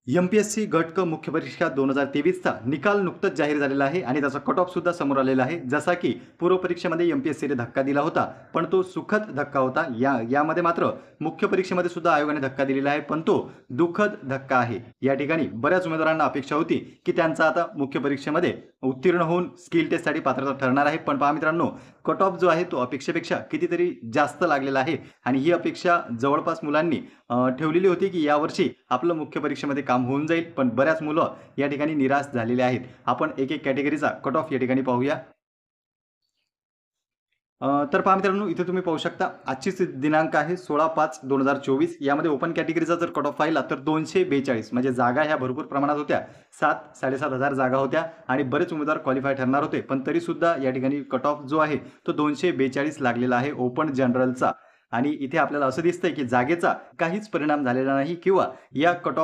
MPSC गट क मुख्य परीक्षा 2023चा निकाल नुकताच जाहीर झालेला आहे आणि त्याचा कट ऑफ सुद्धा समोर आलेला आहे. जसा की पूर्व परीक्षेमध्ये एम-पी-एस-सीने धक्का दिला होता, पण तो सुखद धक्का होता. यामध्ये मात्र मुख्य परीक्षेमध्ये सुद्धा आयोगाने धक्का दिलेला आहे, पण तो दुःखद धक्का आहे. या ठिकाणी बऱ्याच उमेदवारांना अपेक्षा होती की त्यांचा आता मुख्य परीक्षेमध्ये उत्तीर्ण होऊन स्किल टेस्टसाठी पात्रता ठरणार आहे. पण पहा मित्रांनो, कट ऑफ जो आहे तो अपेक्षेपेक्षा कितीतरी जास्त लागलेला आहे आणि ही अपेक्षा जवळपास मुलांनी ठेवलेली होती की यावर्षी आपलं मुख्य परीक्षेमध्ये काम होऊन जाईल. पण बऱ्याच मुलं या ठिकाणी निराश झालेले आहेत. आपण एक कॅटेगरीचा कट ऑफ या ठिकाणी पाहूया. तर पहा मित्रांनो, इथे तुम्ही पाहू शकता आजचीच दिनांक आहे 16/5/2024. यामध्ये ओपन कॅटेगरीचा जर कट ऑफ पाहिला तर 242 म्हणजे जागा ह्या भरपूर प्रमाणात होत्या. 7,000-7,500 जागा होत्या आणि बरेच उमेदवार क्वालिफाय ठरणार होते. पण तरीसुद्धा या ठिकाणी कट ऑफ जो आहे तो 242 लागलेला आहे ओपन जनरलचा. आणि इथे आपल्याला असं दिसतंय की जागेचा काहीच परिणाम झालेला नाही किंवा या कट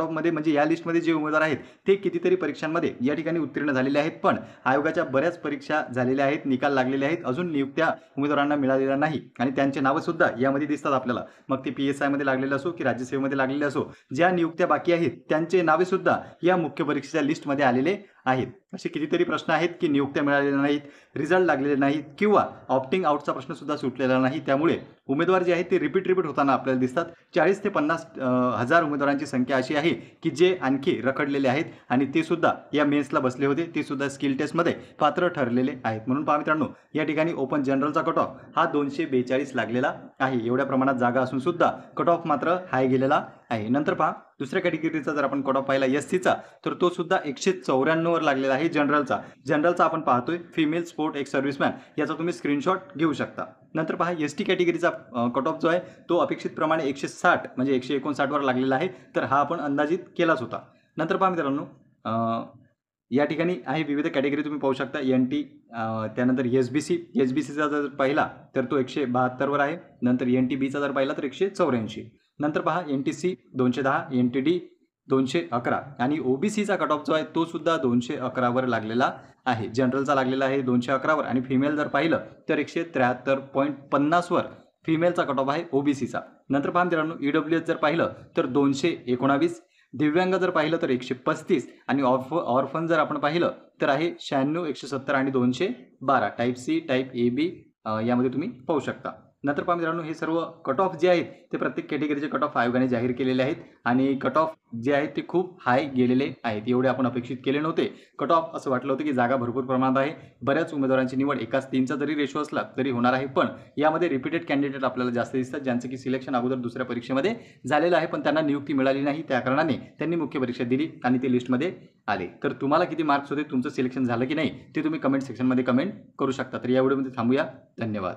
ऑफमध्ये म्हणजे या लिस्टमध्ये जे उमेदवार आहेत ते कितीतरी परीक्षांमध्ये या ठिकाणी उत्तीर्ण झालेले आहेत. पण आयोगाच्या बऱ्याच परीक्षा झालेल्या आहेत, निकाल लागलेले आहेत, अजून नियुक्त्या उमेदवारांना मिळालेल्या नाही आणि त्यांचे नावं सुद्धा यामध्ये दिसतात आपल्याला. मग ते PSI मध्ये लागलेले असो की राज्यसेवेमध्ये लागलेले असो, ज्या नियुक्त्या बाकी आहेत त्यांचे नावे सुद्धा या मुख्य परीक्षेच्या लिस्टमध्ये आलेले आहेत. असे कितीतरी प्रश्न आहेत की नियुक्त्या मिळालेल्या नाहीत, रिझल्ट लागलेले नाहीत किंवा ऑप्टिंग आउटचा प्रश्न सुद्धा सुटलेला नाही. त्यामुळे उमेदवार जे आहेत ते रिपीट होताना आपल्याला दिसतात. 40 ते 50 हजार उमेदवारांची संख्या अशी आहे की जे आणखी रखडलेले आहेत आणि ते सुद्धा या मेन्सला बसले होते, ते सुद्धा स्किल टेस्टमध्ये पात्र ठरलेले आहेत. म्हणून पहा मित्रांनो, या ठिकाणी ओपन जनरलचा कट ऑफ हा 242 लागलेला आहे. एवढ्या प्रमाणात जागा असून सुद्धा कट ऑफ मात्र हाय गेलेला आहे. नंतर पहा दुसऱ्या कॅटेगरीचा जर आपण कट ऑफ पाहिला एससीचा, तर तो सुद्धा 194 वर लागलेला आहे जनरलचा आपण पाहतोय फिमेल स्पोर्ट एक्स सर्व्हिसमॅन, याचा तुम्ही स्क्रीनशॉट घेऊ शकता. नंतर पहा एसटी कॅटेगरीचा कट ऑफ जो आहे तो अपेक्षितप्रमाणे 160 म्हणजे 159 वर लागलेला आहे. तर हा आपण अंदाजित केलाच होता. नंतर पहा मित्रांनो, या ठिकाणी आहे विविध कॅटेगरी तुम्ही पाहू शकता. NT, त्यानंतर SBCचा जर पाहिला तर तो 172 वर आहे. नंतर NTBचा जर पाहिला तर 184. नंतर पहा NTC 210, NTD 211 आणि OBCचा कट ऑफ जो आहे तो सुद्धा 211 वर लागलेला आहे. जनरलचा लागलेला आहे 211 वर आणि फिमेल जर पाहिलं तर 173.50 वर फिमेलचा कट ऑफ आहे OBCचा. नंतर पहा मित्रांनो, EWS जर पाहिलं तर 219, दिव्यांग जर पाहिलं तर 135 आणि ऑर्फन जर आपण पाहिलं तर आहे 96, 170 आणि 212. टाईप C, टाईप AB यामध्ये तुम्ही पाहू शकता. नंतर पहा मित्रांनो, हे सर्व कट ऑफ जे आहेत ते प्रत्येक कॅटेगरीचे कट ऑफ आयोगाने जाहीर केलेले आहेत आणि कट ऑफ जे आहेत ते खूप हाय गेलेले आहेत. एवढे आपण अपेक्षित केले नव्हते. कट ऑफ असं वाटलं होतं की जागा भरपूर प्रमाणात आहे, बऱ्याच उमेदवारांची निवड एकाच 3चा जरी रेशो असला तरी होणार आहे. पण यामध्ये रिपीटेड कॅन्डिडेट आपल्याला जास्त दिसतात, ज्यांचं की सिलेक्शन अगोदर दुसऱ्या परीक्षेमध्ये झालेलं आहे पण त्यांना नियुक्ती मिळाली नाही. त्या कारणाने त्यांनी मुख्य परीक्षा दिली आणि ते लिस्टमध्ये आले. तर तुम्हाला किती मार्क्स होते, तुमचं सिलेक्शन झालं की नाही ते तुम्ही कमेंट सेक्शनमध्ये कमेंट करू शकता. तर या व्हिडिओमध्ये थांबूया. धन्यवाद.